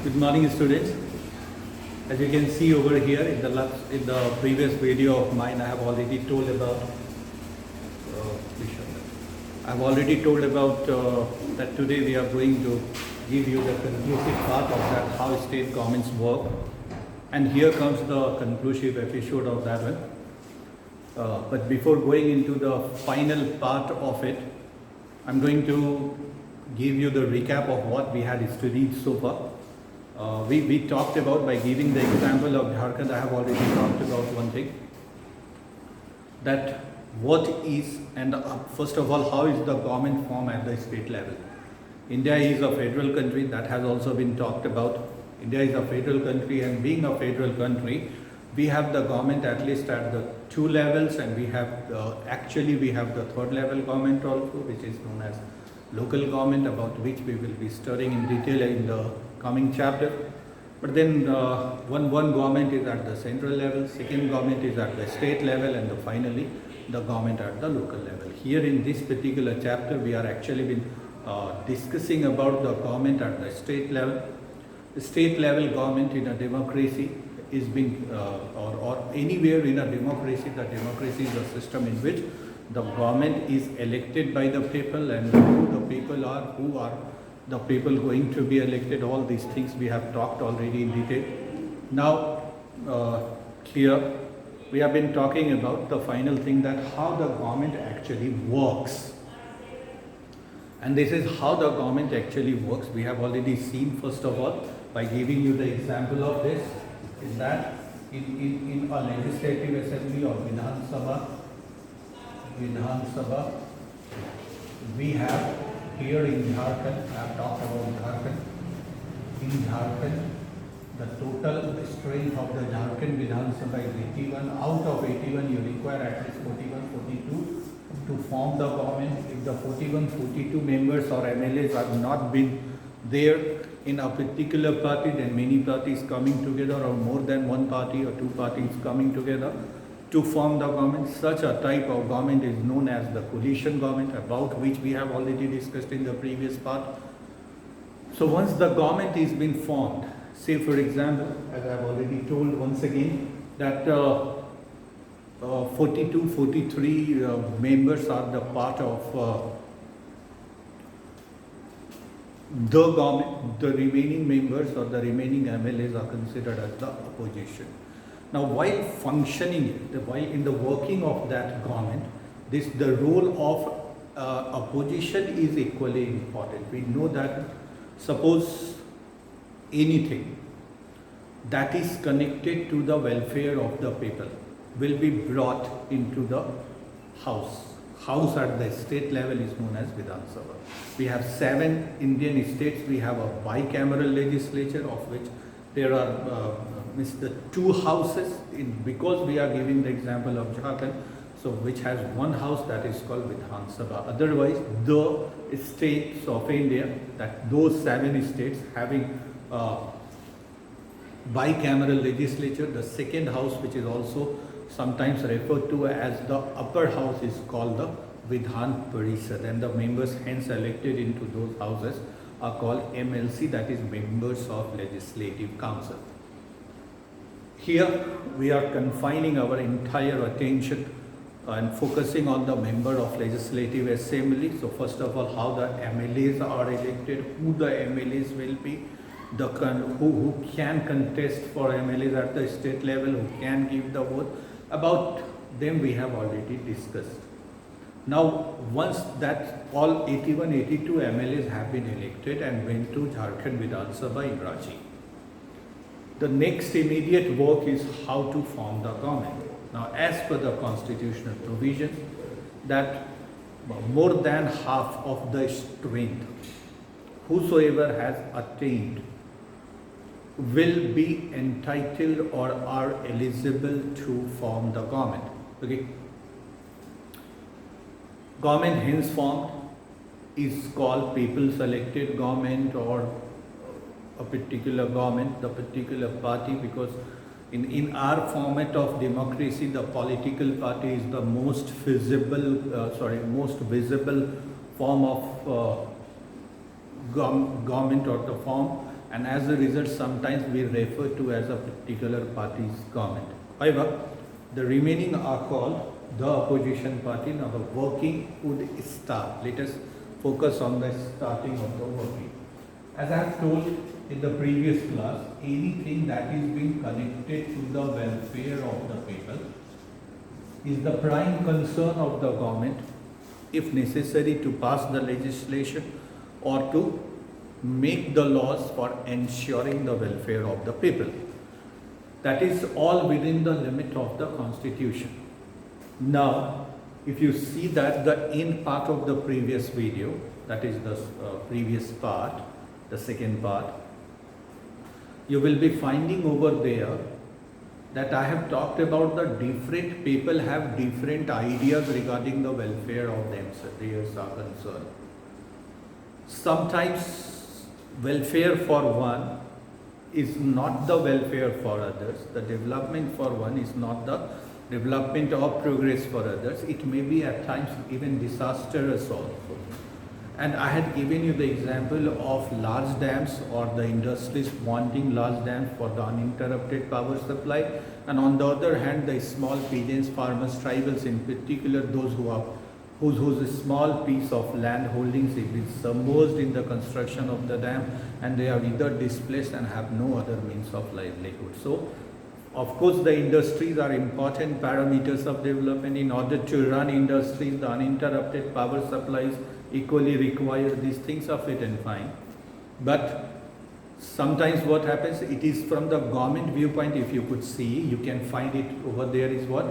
Good morning, students. As you can see over here in the previous video of mine, I have already told about. That today we are going to give you the conclusive part of that how state governments work, and here comes the conclusive episode of that one. But before going into the final part of it, I'm going to give you the recap of what we had studied so far. We talked about, by giving the example of Jharkhand, I have already talked about one thing, that what is, and first of all, how is the government formed at the state level. India is a federal country, that has also been talked about. India is a federal country, and being a federal country, we have the government at least at the two levels, and we have we have the third level government also, which is known as local government, about which we will be studying in detail in the coming chapter. But then one government is at the central level, second government is at the state level, and finally the government at the local level. Here in this particular chapter, we are actually been discussing about the government at the state level. The state level government in a democracy is being, or anywhere in a democracy, the democracy is a system in which the government is elected by the people, and who the people are, who are the people going to be elected. All these things we have talked already in detail. Now here we have been talking about the final thing, that how the government actually works. And this is how the government actually works. We have already seen, first of all, by giving you the example of this, is that in a legislative assembly or Vidhan Sabha, we have here in Jharkhand, I have talked about Jharkhand. In Jharkhand, the total strength of the Jharkhand Vidhan Sabha is 81. Out of 81, you require at least 41, 42 to form the government. If the 41, 42 members or MLAs have not been there in a particular party, then many parties coming together, or more than one party or two parties coming together to form the government. Such a type of government is known as the coalition government, about which we have already discussed in the previous part. So once the government is been formed, say for example, as I have already told once again, that 42, 43 members are the part of the government. The remaining members or the remaining MLAs are considered as the opposition. Now, while functioning, while in the working of that government, the role of opposition is equally important. We know that suppose anything that is connected to the welfare of the people will be brought into the house. House at the state level is known as Vidhan Sabha. We have 7 Indian states. We have a bicameral legislature, of which there are the 2 houses, because we are giving the example of Jharkhand, so which has one house, that is called Vidhan Sabha. Otherwise, the states of India, that those 7 states having bicameral legislature, the second house, which is also sometimes referred to as the upper house, is called the Vidhan Parishad, and the members hence elected into those houses are called MLC, that is members of Legislative Council. Here we are confining our entire attention and focusing on the member of Legislative Assembly. So first of all, how the MLAs are elected, who the MLAs will be, who can contest for MLAs at the state level, who can give the vote. About them we have already discussed. Now, once that all 81, 82 MLAs have been elected and went to Jharkhand Vidhan Sabha in Ranchi, the next immediate work is how to form the government. Now, as per the constitutional provisions, that more than half of the strength, whosoever has attained, will be entitled or are eligible to form the government. Okay. Government hence formed is called people selected government, or a particular government, the particular party, because in our format of democracy, the political party is the most visible form of government, or the form and as a result sometimes we refer to as a particular party's government. However, the remaining are called the opposition party. Now the working would start. Let us focus on the starting of the working. As I have told in the previous class, anything that is being connected to the welfare of the people is the prime concern of the government, if necessary, to pass the legislation or to make the laws for ensuring the welfare of the people. That is all within the limit of the Constitution. Now, if you see that the end part of the previous video, that is the previous part, the second part, you will be finding over there that I have talked about the different people have different ideas regarding the welfare of themselves are concerned. Sometimes welfare for one is not the welfare for others. The development for one is not the development or progress for others. It may be at times even disastrous also. And I had given you the example of large dams or the industries wanting large dams for the uninterrupted power supply, and on the other hand the small peasants, farmers, tribals in particular, those who are whose small piece of land holdings is submerged in the construction of the dam, and they are either displaced and have no other means of livelihood. So of course the industries are important parameters of development. In order to run industries, the uninterrupted power supplies equally require these things are fit and fine. But sometimes what happens, it is from the government viewpoint. If you could see, you can find it over there, is what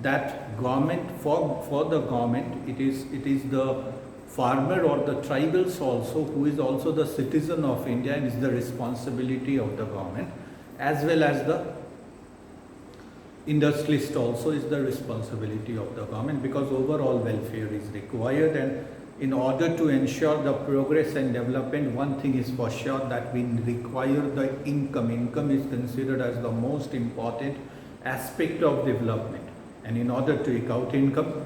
that government for the government, it is the farmer or the tribals also, who is also the citizen of India, and is the responsibility of the government, as well as the industrialist also is the responsibility of the government, because overall welfare is required. And in order to ensure the progress and development, one thing is for sure, that we require the income. Income is considered as the most important aspect of development. And in order to eke out income,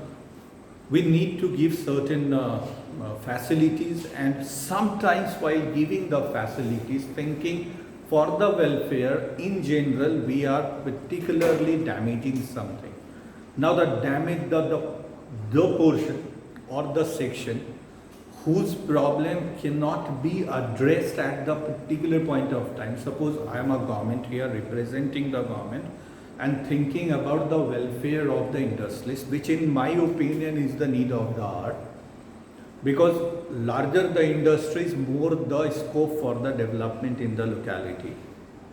we need to give certain facilities, and sometimes while giving the facilities, thinking for the welfare in general, we are particularly damaging something. Now the damage, the portion or the section whose problem cannot be addressed at the particular point of time. Suppose I am a government here representing the government and thinking about the welfare of the industrialists, which in my opinion is the need of the hour, because larger the industries, more the scope for the development in the locality.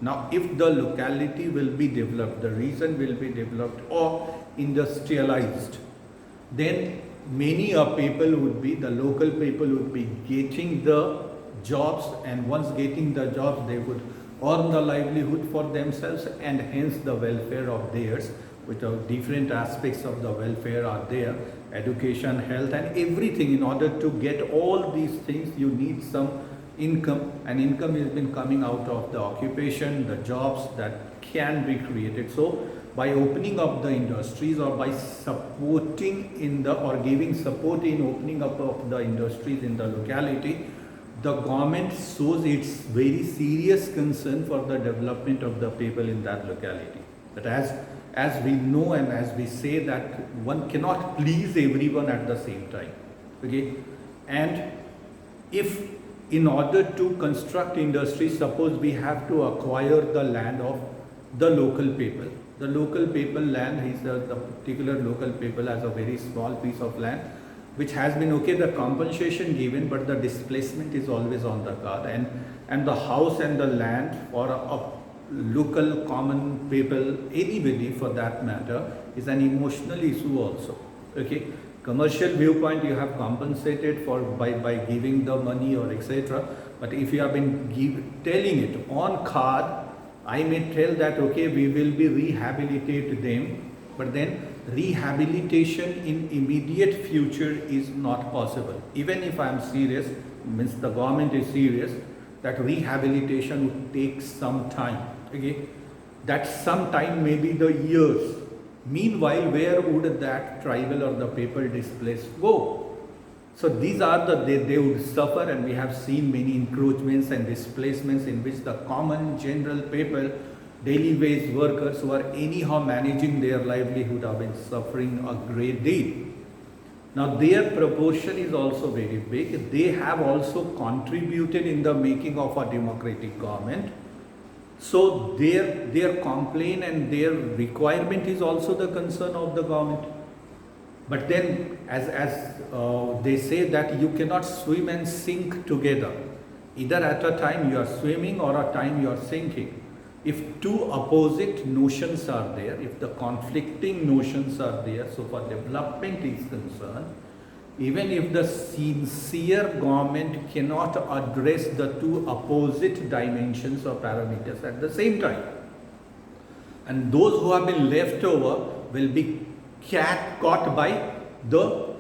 Now if the locality will be developed, the region will be developed or industrialized, then many people would be, the local people would be getting the jobs, and once getting the jobs, they would earn the livelihood for themselves, and hence the welfare of theirs, which are different aspects of the welfare are there, education, health and everything. In order to get all these things, you need some income, and income has been coming out of the occupation, the jobs that can be created. So by opening up the industries, or by supporting in the, or giving support in opening up of the industries in the locality, the government shows its very serious concern for the development of the people in that locality. But as we know and as we say, that one cannot please everyone at the same time. Okay, and if in order to construct industries, suppose we have to acquire the land of the local people. The local people land is the particular local people has a very small piece of land, which has been, okay, the compensation given, but the displacement is always on the card, and the house and the land for a local common people, anybody for that matter, is an emotional issue also. Okay, commercial viewpoint, you have compensated for by giving the money or etc. But if you have been telling it on card, I may tell that, okay, we will be rehabilitate them, but then rehabilitation in immediate future is not possible. Even if I am serious, means the government is serious, that rehabilitation would take some time. Okay, that some time may be the years. Meanwhile, where would that tribal or the people displaced go? So these are they would suffer, and we have seen many encroachments and displacements in which the common general people, daily wage workers who are anyhow managing their livelihood have been suffering a great deal. Now their proportion is also very big. They have also contributed in the making of a democratic government. So their complaint and their requirement is also the concern of the government. But then as they say that you cannot swim and sink together. Either at a time you are swimming or a time you are sinking. If two opposite notions are there, if the conflicting notions are there, so for development is concerned, even if the sincere government cannot address the two opposite dimensions or parameters at the same time, and those who have been left over will be caught by the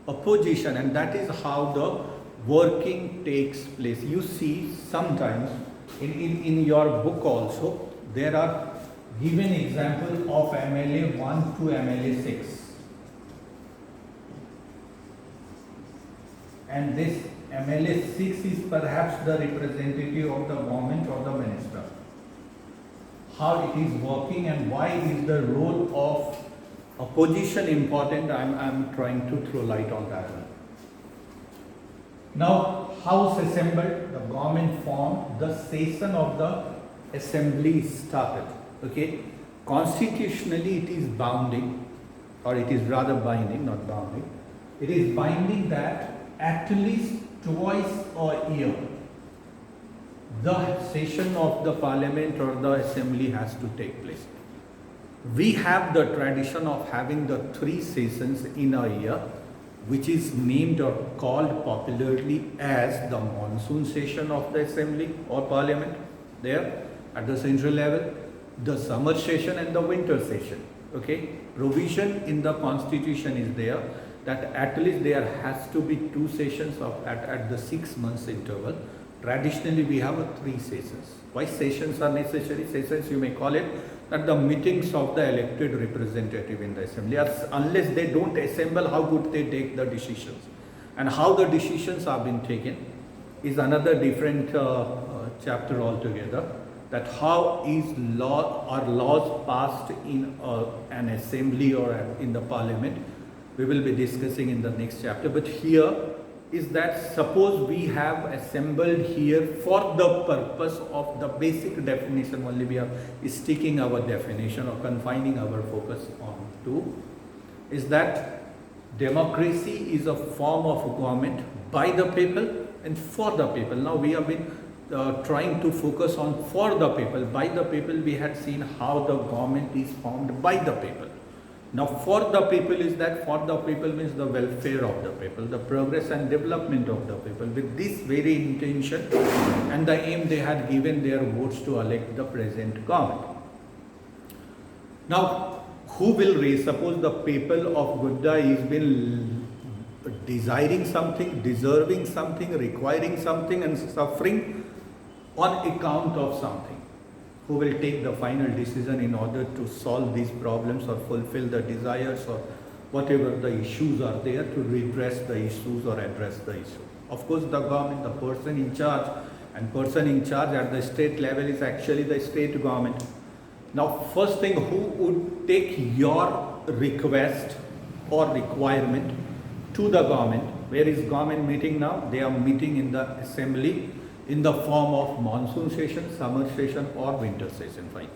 opposition, and that is how the working takes place. You see sometimes in your book also there are given example of MLA 1 to MLA 6. And this MLA 6 is perhaps the representative of the government or the minister. How it is working and why is the role of opposition important, I'm trying to throw light on that one. Now, House assembled, the government formed, the session of the assembly started. Okay, constitutionally it is bounding, or it is rather binding, not bounding. It is binding that at least twice a year the session of the parliament or the assembly has to take place. We have the tradition of having the 3 sessions in a year, which is named or called popularly as the monsoon session of the assembly or parliament there at the central level, the summer session and the winter session. Okay, provision in the constitution is there that at least there has to be 2 sessions at the 6 months interval. Traditionally we have 3 sessions. Why sessions are necessary? Sessions you may call it that the meetings of the elected representative in the assembly, unless they don't assemble, how could they take the decisions? And how the decisions are being taken is another different chapter altogether. That how is laws passed in an assembly or in the parliament, we will be discussing in the next chapter. But here is that suppose we have assembled here for the purpose of the basic definition only, we are sticking our definition or confining our focus on to, is that democracy is a form of government by the people and for the people. Now we have been trying to focus on for the people. By the people we had seen how the government is formed by the people. Now for the people is that for the people means the welfare of the people, the progress and development of the people. With this very intention and the aim, they had given their votes to elect the present government. Now who will raise? Suppose the people of Godda is been desiring something, deserving something, requiring something and suffering on account of something. Who will take the final decision in order to solve these problems or fulfill the desires or whatever the issues are there, to redress the issues or address the issue? Of course the government, the person in charge, and person in charge at the state level is actually the state government. Now first thing, who would take your request or requirement to the government? Where is government meeting now? They are meeting in the assembly in the form of monsoon session, summer session or winter session. Fine.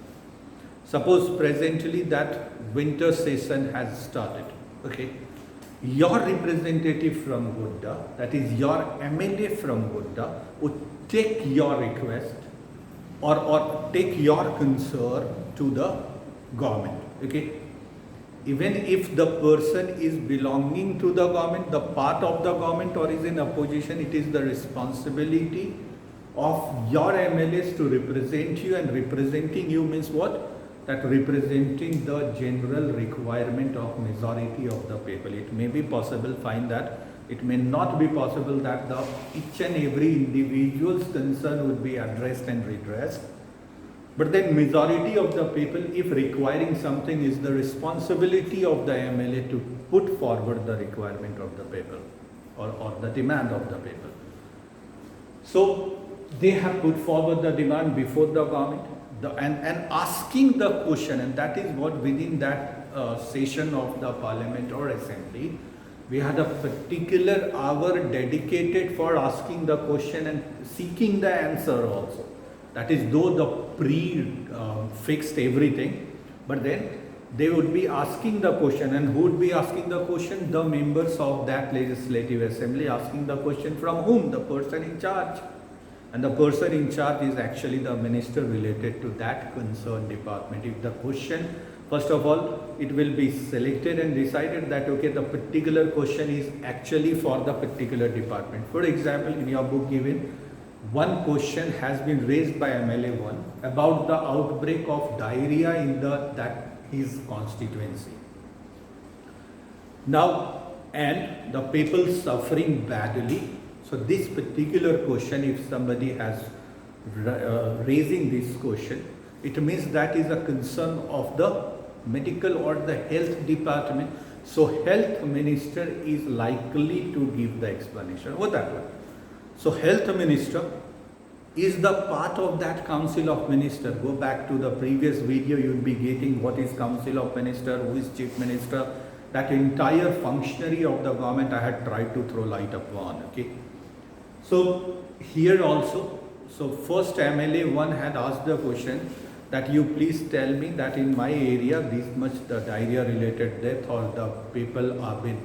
Suppose presently that winter session has started. Okay. Your representative from Godda, that is your MLA from Godda, would take your request or take your concern to the government. Okay. Even if the person is belonging to the government, the part of the government, or is in opposition, it is the responsibility of your MLAs to represent you, and representing you means what? That representing the general requirement of majority of the people. It may be possible, find that it may not be possible that the each and every individual's concern would be addressed and redressed. But then majority of the people, if requiring something, is the responsibility of the MLA to put forward the requirement of the people. or the demand of the people. So they have put forward the demand before the government and asking the question, and that is what within that session of the parliament or assembly, we had a particular hour dedicated for asking the question and seeking the answer also. That is, though the fixed everything, but then they would be asking the question, and who would be asking the question? The members of that legislative assembly asking the question from whom? The person in charge. And the person in charge is actually the minister related to that concerned department. If the question, first of all, it will be selected and decided that, okay, the particular question is actually for the particular department. For example, in your book given, one question has been raised by MLA 1 about the outbreak of diarrhea in his constituency. Now, and the people suffering badly. So this particular question, if somebody has raising this question, it means that is a concern of the medical or the health department. So health minister is likely to give the explanation. What that one? So health minister is the part of that council of minister. Go back to the previous video, you will be getting what is council of minister, who is chief minister, that entire functionary of the government I had tried to throw light upon. Okay. So here also, so first MLA 1 had asked the question that you please tell me that in my area this much the diarrhea related death or the people have been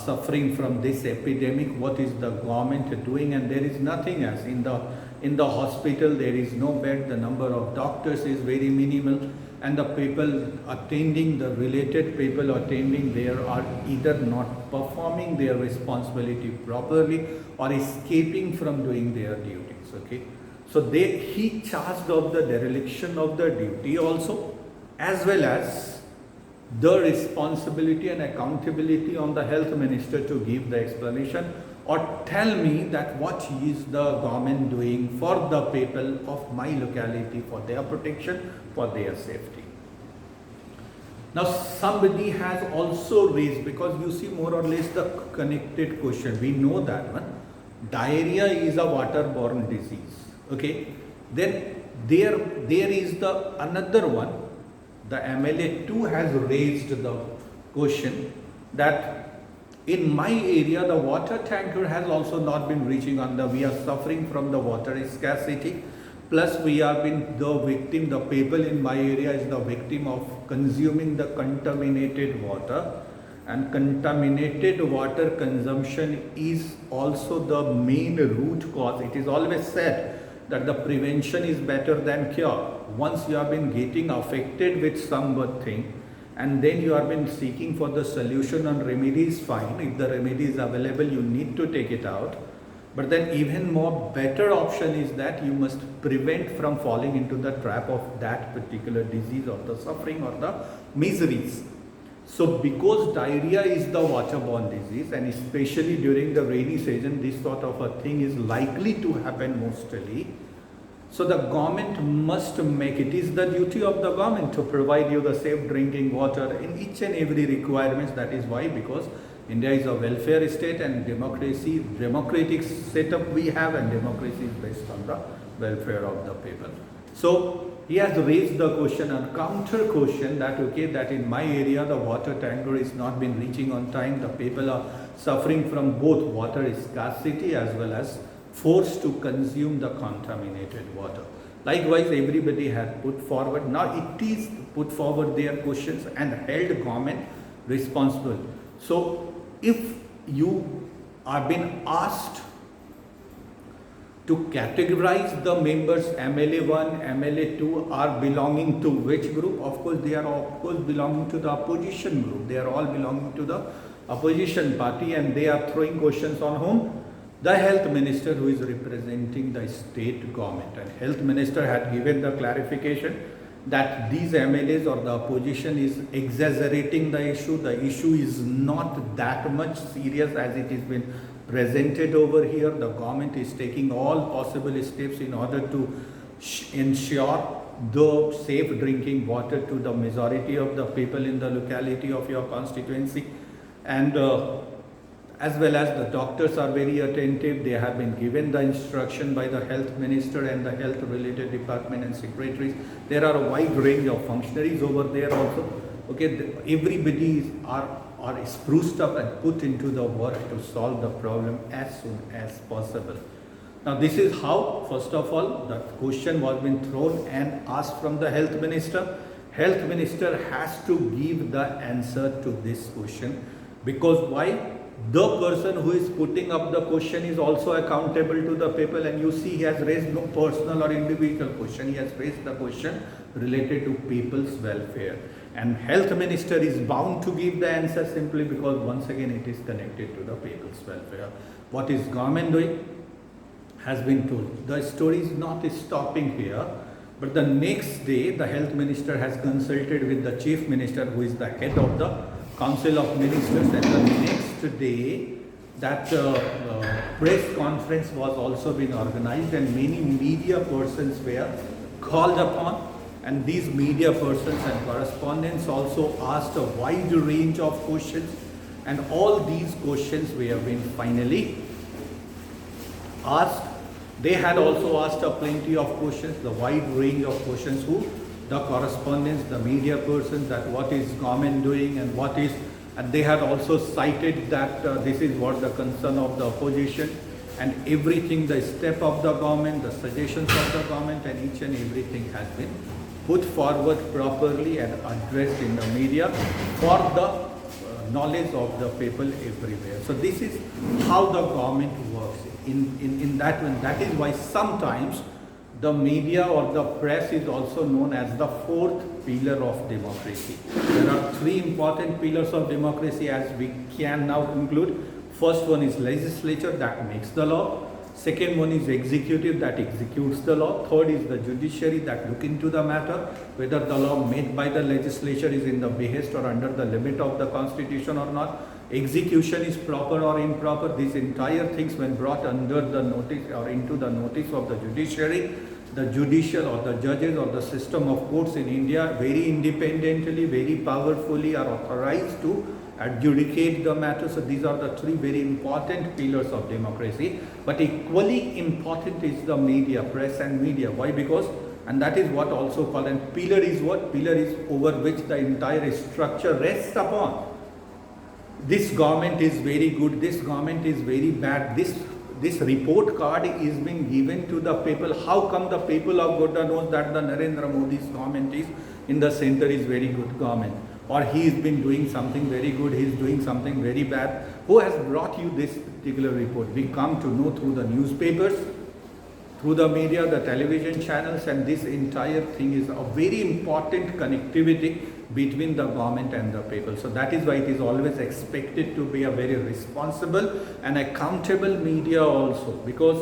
suffering from this epidemic, what is the government doing? And there is nothing else. In the hospital there is no bed, the number of doctors is very minimal, and the people attending, the related people attending there are either not performing their responsibility properly or escaping from doing their duties. Okay, so he charged of the dereliction of the duty also, as well as the responsibility and accountability on the health minister to give the explanation or tell me that what is the government doing for the people of my locality, for their protection, for their safety. Now somebody has also raised, because you see more or less the connected question, we know that one, diarrhea is a waterborne disease. Okay, then there is the another one, the MLA 2 has raised the question that in my area the water tanker has also not been reaching on we are suffering from the water scarcity, plus we have been the victim, the people in my area is the victim of consuming the contaminated water, and contaminated water consumption is also the main root cause. It is always said that the prevention is better than cure. Once you have been getting affected with something and then you have been seeking for the solution and remedies, fine. If the remedy is available, you need to take it out. But then even more better option is that you must prevent from falling into the trap of that particular disease or the suffering or the miseries. So because diarrhea is the waterborne disease, and especially during the rainy season, this sort of a thing is likely to happen mostly. So the government must make, it is the duty of the government to provide you the safe drinking water in each and every requirement. That is why, because India is a welfare state and democratic setup we have, and democracy is based on the welfare of the people. So he has raised the question and counter question that, okay, that in my area the water tanker is not been reaching on time, the people are suffering from both water scarcity as well as forced to consume the contaminated water. Likewise, everybody had put forward, now it is put forward their questions and held government responsible. So if you are being asked to categorize the members, MLA 1, MLA 2 are belonging to which group? Of course, they are of course belonging to the opposition group. They are all belonging to the opposition party, and they are throwing questions on whom? The health minister, who is representing the state government. And health minister had given the clarification that these MLAs or the opposition is exaggerating the issue. The issue is not that much serious as it has been presented over here. The government is taking all possible steps in order to ensure the safe drinking water to the majority of the people in the locality of your constituency. And as well as the doctors are very attentive. They have been given the instruction by the health minister and the health related department and secretaries. There are a wide range of functionaries over there also. Okay, everybody are spruced up and put into the work to solve the problem as soon as possible. Now this is how, first of all, the question was been thrown and asked from the health minister. Health minister has to give the answer to this question, because why? The person who is putting up the question is also accountable to the people, and you see he has raised no personal or individual question. He has raised the question related to people's welfare, and health minister is bound to give the answer simply because once again it is connected to the people's welfare. What is government doing has been told. The story is not stopping here, but the next day the health minister has consulted with the chief minister, who is the head of the Council of Ministers, and the next day that press conference was also been organized, and many media persons were called upon, and these media persons and correspondents also asked a wide range of questions, and all these questions were been finally asked. They had also asked a plenty of questions, the wide range of questions, who the correspondents, the media persons, that what is government doing and what is, and they had also cited that this is what the concern of the opposition, and everything, the step of the government, the suggestions of the government, and each and everything has been put forward properly and addressed in the media for the knowledge of the people everywhere. So this is how the government works in that one. That is why sometimes the media or the press is also known as the fourth pillar of democracy. There are three important pillars of democracy, as we can now conclude. First one is legislature, that makes the law. Second one is executive, that executes the law. Third is the judiciary, that look into the matter, whether the law made by the legislature is in the behest or under the limit of the constitution or not. Execution is proper or improper. These entire things, when brought under the notice or into the notice of the judiciary, the judicial or the judges or the system of courts in India very independently, very powerfully are authorized to adjudicate the matter. So these are the three very important pillars of democracy. But equally important is the media, press and media. Why? Because, and that is what also called, and pillar is what? Pillar is over which the entire structure rests upon. This government is very good, this government is very bad, this report card is being given to the people. How come the people of Godda knows that the Narendra Modi's government is in the center is very good government? Or he has been doing something very good, he is doing something very bad. Who has brought you this particular report? We come to know through the newspapers, through the media, the television channels, and this entire thing is a very important connectivity between the government and the people. So that is why it is always expected to be a very responsible and accountable media also, because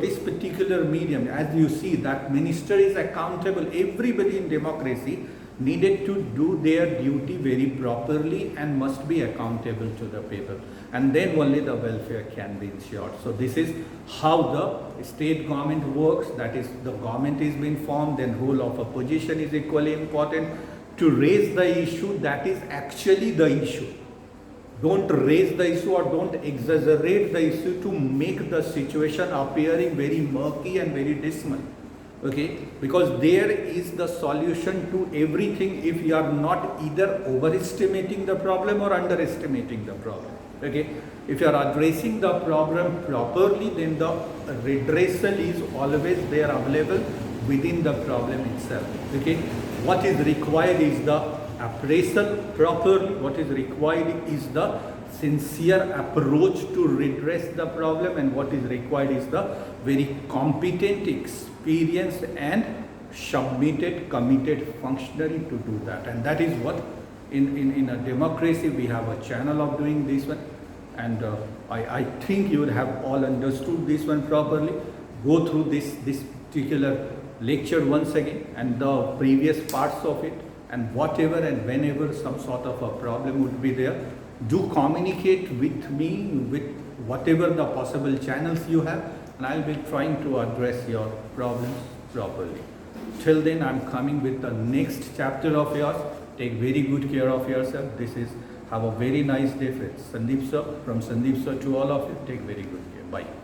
this particular medium, as you see, that minister is accountable. Everybody in democracy needed to do their duty very properly and must be accountable to the people, and then only the welfare can be ensured. So this is how the state government works. That is, the government is being formed, then role of opposition is equally important to raise the issue that is actually the issue. Don't raise the issue or don't exaggerate the issue to make the situation appearing very murky and very dismal. Okay, because there is the solution to everything if you are not either overestimating the problem or underestimating the problem. Okay, if you are addressing the problem properly, then the redressal is always there available within the problem itself. Okay, what is required is the appraisal properly. What is required is the sincere approach to redress the problem, and what is required is the very competent, experienced and submitted, committed functionary to do that. And that is what in a democracy we have a channel of doing this one, and I think you would have all understood this one properly. Go through this particular lecture once again and the previous parts of it, and whatever and whenever some sort of a problem would be there, do communicate with me with whatever the possible channels you have, and I'll be trying to address your problems properly. Till then, I'm coming with the next chapter of yours. Take very good care of yourself. This is Have a very nice day, friends. Sandeep sir, from Sandeep sir to all of you, take very good care. Bye.